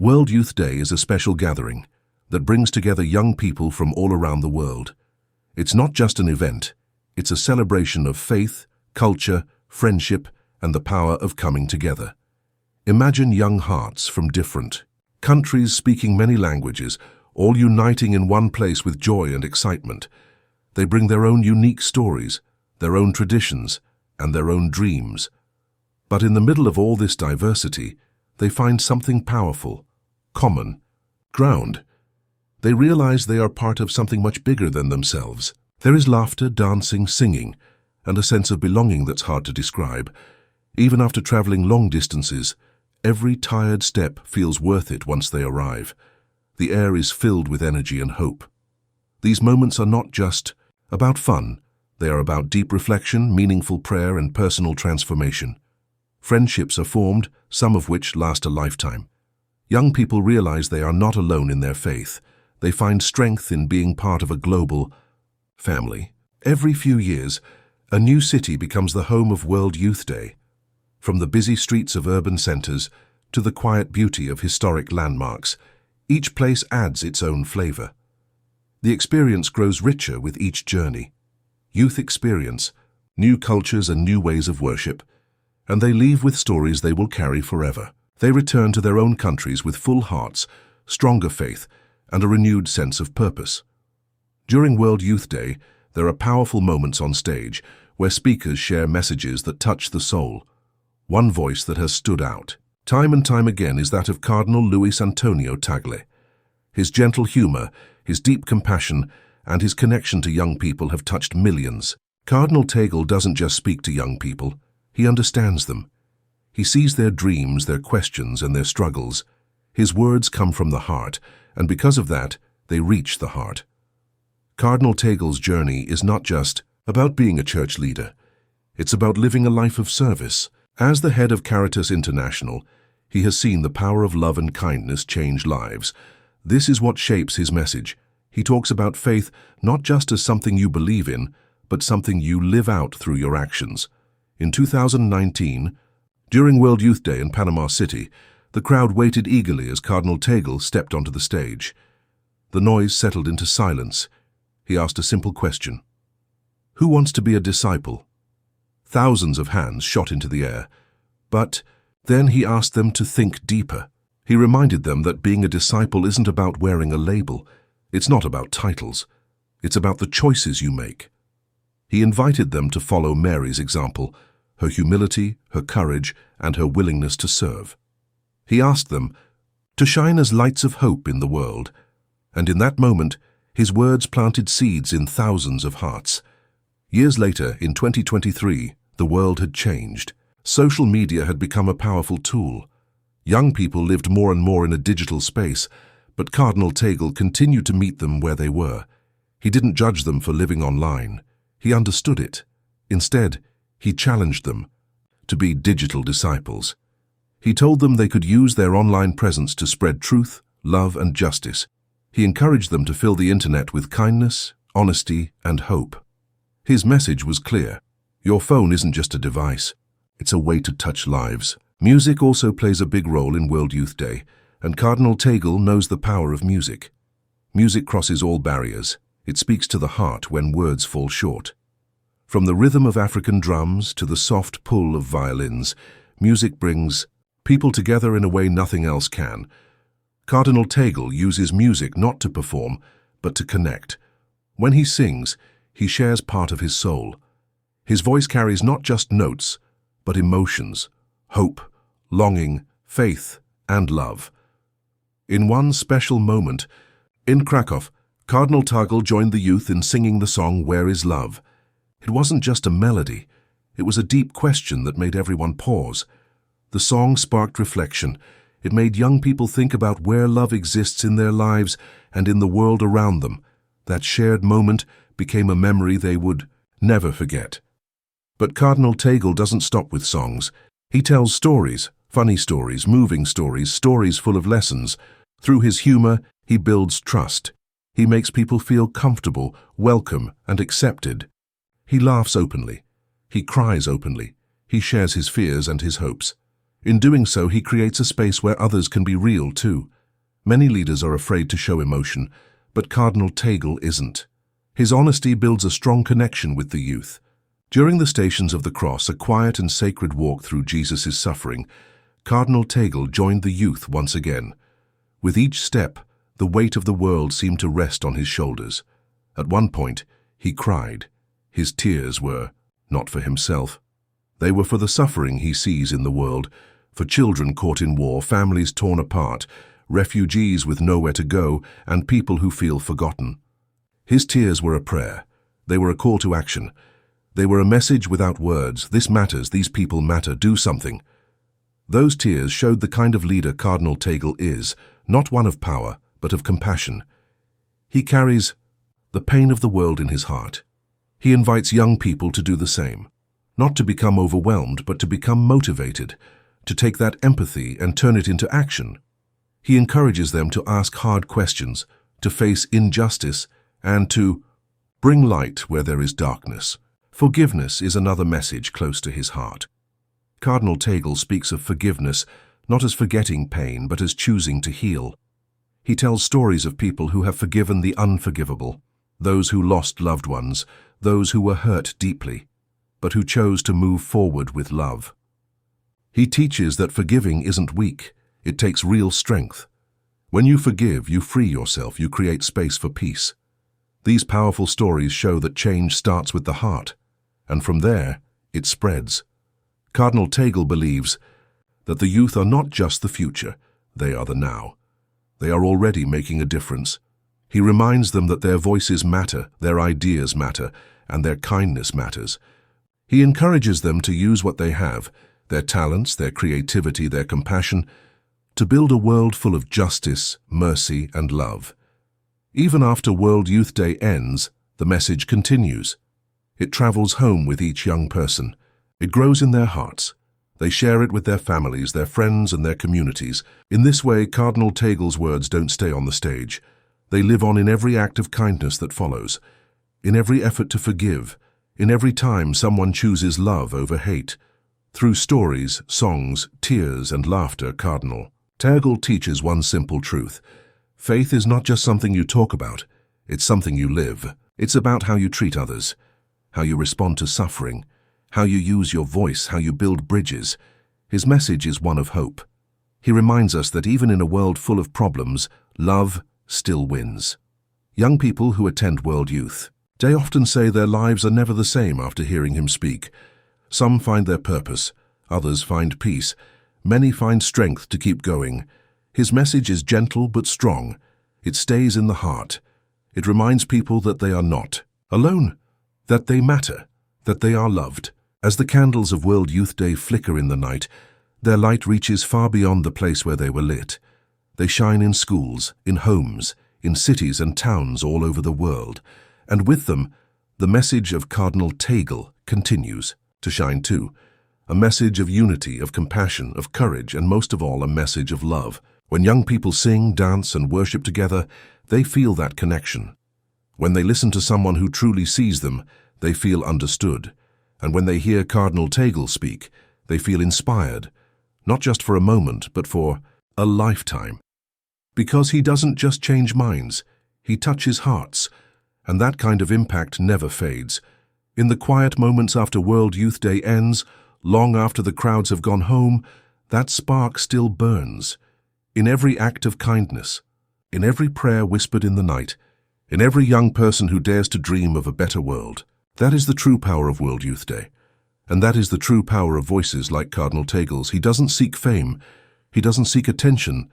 World Youth Day is a special gathering that brings together young people from all around the world. It's not just an event, it's a celebration of faith, culture, friendship, and the power of coming together. Imagine young hearts from different countries speaking many languages, all uniting in one place with joy and excitement. They bring their own unique stories, their own traditions, and their own dreams. But in the middle of all this diversity, they find something powerful, common ground. They realize they are part of something much bigger than themselves. There is laughter, dancing, singing, and a sense of belonging that's hard to describe. Even after traveling long distances, every tired step feels worth it once they arrive. The air is filled with energy and hope. These moments are not just about fun. They are about deep reflection, meaningful prayer, and personal transformation. Friendships are formed, some of which last a lifetime. Young people realize they are not alone in their faith. They find strength in being part of a global family. Every few years, a new city becomes the home of World Youth Day. From the busy streets of urban centers to the quiet beauty of historic landmarks, each place adds its own flavor. The experience grows richer with each journey. Youth experience new cultures and new ways of worship, and they leave with stories they will carry forever. They return to their own countries with full hearts, stronger faith, and a renewed sense of purpose. During World Youth Day, there are powerful moments on stage where speakers share messages that touch the soul. One voice that has stood out, time and time again, is that of Cardinal Luis Antonio Tagle. His gentle humor, his deep compassion, and his connection to young people have touched millions. Cardinal Tagle doesn't just speak to young people, he understands them. He sees their dreams, their questions, and their struggles. His words come from the heart, and because of that, they reach the heart. Cardinal Tagle's journey is not just about being a church leader. It's about living a life of service. As the head of Caritas International, he has seen the power of love and kindness change lives. This is what shapes his message. He talks about faith not just as something you believe in, but something you live out through your actions. In 2019, during World Youth Day in Panama City, the crowd waited eagerly as Cardinal Tagle stepped onto the stage. The noise settled into silence. He asked a simple question. Who wants to be a disciple? Thousands of hands shot into the air. But then he asked them to think deeper. He reminded them that being a disciple isn't about wearing a label. It's not about titles. It's about the choices you make. He invited them to follow Mary's example, her humility, her courage, and her willingness to serve. He asked them to shine as lights of hope in the world, and in that moment, his words planted seeds in thousands of hearts. Years later, in 2023, the world had changed. Social media had become a powerful tool. Young people lived more and more in a digital space, but Cardinal Tagle continued to meet them where they were. He didn't judge them for living online. He understood it. Instead, he challenged them to be digital disciples. He told them they could use their online presence to spread truth, love, and justice. He encouraged them to fill the internet with kindness, honesty, and hope. His message was clear. Your phone isn't just a device. It's a way to touch lives. Music also plays a big role in World Youth Day, and Cardinal Tagle knows the power of music. Music crosses all barriers. It speaks to the heart when words fall short. From the rhythm of African drums to the soft pull of violins, music brings people together in a way nothing else can. Cardinal Tagle uses music not to perform, but to connect. When he sings, he shares part of his soul. His voice carries not just notes, but emotions, hope, longing, faith, and love. In one special moment, in Krakow, Cardinal Tagle joined the youth in singing the song "Where is Love?" It wasn't just a melody, it was a deep question that made everyone pause. The song sparked reflection. It made young people think about where love exists in their lives and in the world around them. That shared moment became a memory they would never forget. But Cardinal Tagle doesn't stop with songs. He tells stories, funny stories, moving stories, stories full of lessons. Through his humor, he builds trust. He makes people feel comfortable, welcome, and accepted. He laughs openly. He cries openly. He shares his fears and his hopes. In doing so, he creates a space where others can be real too. Many leaders are afraid to show emotion, but Cardinal Tagle isn't. His honesty builds a strong connection with the youth. During the Stations of the Cross, a quiet and sacred walk through Jesus' suffering, Cardinal Tagle joined the youth once again. With each step, the weight of the world seemed to rest on his shoulders. At one point, he cried. His tears were not for himself. They were for the suffering he sees in the world, for children caught in war, families torn apart, refugees with nowhere to go, and people who feel forgotten. His tears were a prayer. They were a call to action. They were a message without words. This matters. These people matter. Do something. Those tears showed the kind of leader Cardinal Tagle is, not one of power, but of compassion. He carries the pain of the world in his heart. He invites young people to do the same, not to become overwhelmed, but to become motivated, to take that empathy and turn it into action. He encourages them to ask hard questions, to face injustice, and to bring light where there is darkness. Forgiveness is another message close to his heart. Cardinal Tagle speaks of forgiveness not as forgetting pain, but as choosing to heal. He tells stories of people who have forgiven the unforgivable, those who lost loved ones, those who were hurt deeply, but who chose to move forward with love. He teaches that forgiving isn't weak, it takes real strength. When you forgive, you free yourself, you create space for peace. These powerful stories show that change starts with the heart, and from there, it spreads. Cardinal Tagle believes that the youth are not just the future, they are the now. They are already making a difference. He reminds them that their voices matter, their ideas matter, and their kindness matters. He encourages them to use what they have, their talents, their creativity, their compassion, to build a world full of justice, mercy, and love. Even after World Youth Day ends, the message continues. It travels home with each young person. It grows in their hearts. They share it with their families, their friends, and their communities. In this way, Cardinal Tagle's words don't stay on the stage. They live on in every act of kindness that follows, in every effort to forgive, in every time someone chooses love over hate. Through stories, songs, tears, and laughter, Cardinal Tagle teaches one simple truth. Faith is not just something you talk about, it's something you live. It's about how you treat others, how you respond to suffering, how you use your voice, how you build bridges. His message is one of hope. He reminds us that even in a world full of problems, love still wins. Young people who attend World Youth Day often say their lives are never the same after hearing him speak. Some find their purpose, others find peace, many find strength to keep going. His message is gentle but strong. It stays in the heart. It reminds people that they are not alone, that they matter, that they are loved. As the candles of World Youth Day flicker in the night, their light reaches far beyond the place where they were lit. They shine in schools, in homes, in cities and towns all over the world. And with them, the message of Cardinal Tagle continues to shine too. A message of unity, of compassion, of courage, and most of all, a message of love. When young people sing, dance, and worship together, they feel that connection. When they listen to someone who truly sees them, they feel understood. And when they hear Cardinal Tagle speak, they feel inspired, not just for a moment, but for a lifetime. Because he doesn't just change minds, he touches hearts, and that kind of impact never fades. In the quiet moments after World Youth Day ends, long after the crowds have gone home, that spark still burns. In every act of kindness, in every prayer whispered in the night, in every young person who dares to dream of a better world. That is the true power of World Youth Day. And that is the true power of voices like Cardinal Tagle's. He doesn't seek fame. He doesn't seek attention.